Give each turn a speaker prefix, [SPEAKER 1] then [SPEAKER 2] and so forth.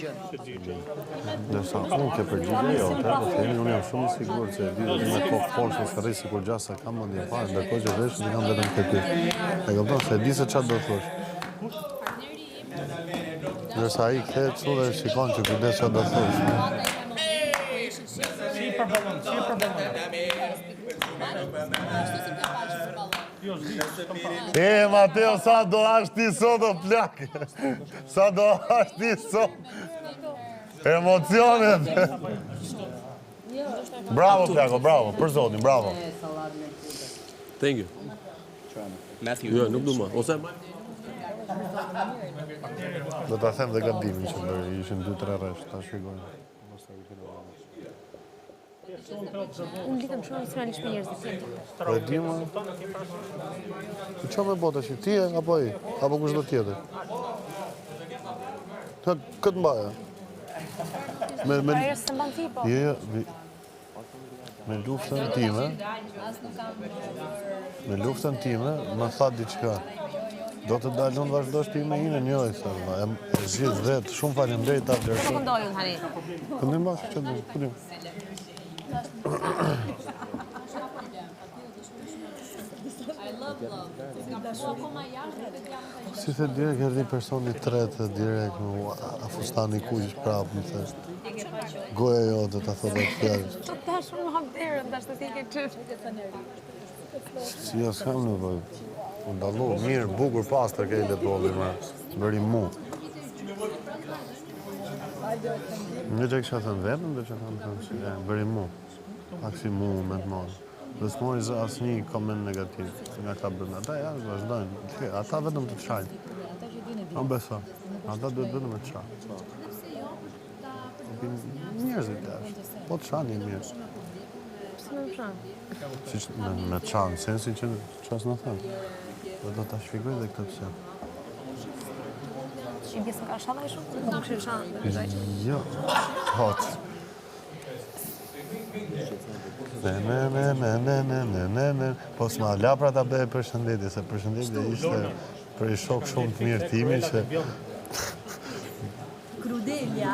[SPEAKER 1] Nërsa unë ke përgjigje jo, po themi, unë jam shumë i sigurt se di me kokë forcë s'ka rrisi kur gjasa kam mendje fare, ndërkohë që vesh kam vetëm këtë. E kupton se di se çfarë do thosh. Nërsa ai kthehet kështu dhe shikon që kujdes çfarë do thosh. Mateo, sa do ashtë ti sot o plak? Sa do ashtë ti sot? Emocionet. Bravo, plako, bravo. Për zotin, bravo.
[SPEAKER 2] Thank you. Jo, nuk du ma. Ose...
[SPEAKER 1] Do ta them dhe gabdimin që bërë, ishin 2-3 rresht, ta shikojnë.
[SPEAKER 3] Unë lidhem shumë emocionalisht me njerëzit tjetër.
[SPEAKER 1] Po e di më. Ço me bota që ti apo ai, apo kushdo tjetër. Këtë mbaja.
[SPEAKER 3] Ajo s'e mban ti po.
[SPEAKER 1] Jo, me luftën time. Me luftën time, më tha diçka. Do të dalon vazhdosh ti me inën, jo, e thënë. E zgjidh vet, shumë faleminderit ta vlerësoj.
[SPEAKER 3] Po këndojun tani.
[SPEAKER 1] Këndim bashkë që do, këndim. Si the direkt erdhi personi tretë direkt a fustani kuq prapë më thash. Goja jote ta thotë atë fjalë.
[SPEAKER 3] Të tash më hap derën, tash të ke çf.
[SPEAKER 1] Si ja s'kam nevojë. U ndallu mirë, bukur, pastër ke letolli më. Bëri mu. Në që kësha thënë vetëm, dhe që thënë që bëri mu. Pak si mu me të madhë. Dhe s'mori asë një koment negativ, nga ka bërë. Ata janë vazhdojnë, ata vetëm të qajnë. Në beso, ata duhet vetëm të qajnë. Njerëzit jashtë, po të qanë një mirë.
[SPEAKER 3] Pse më qanë?
[SPEAKER 1] Me qanë, sensi që qasë në thënë. Dhe do të shfikoj dhe këtë pse.
[SPEAKER 3] Që i bjesën ka shala i shumë? Nuk që shanë dhe vëzaj që?
[SPEAKER 1] Jo, hot. Po s'ma lapra ta bëhe përshëndetje, se përshëndetje ishte për i shok shumë të mirë timi që...
[SPEAKER 4] Krudelja.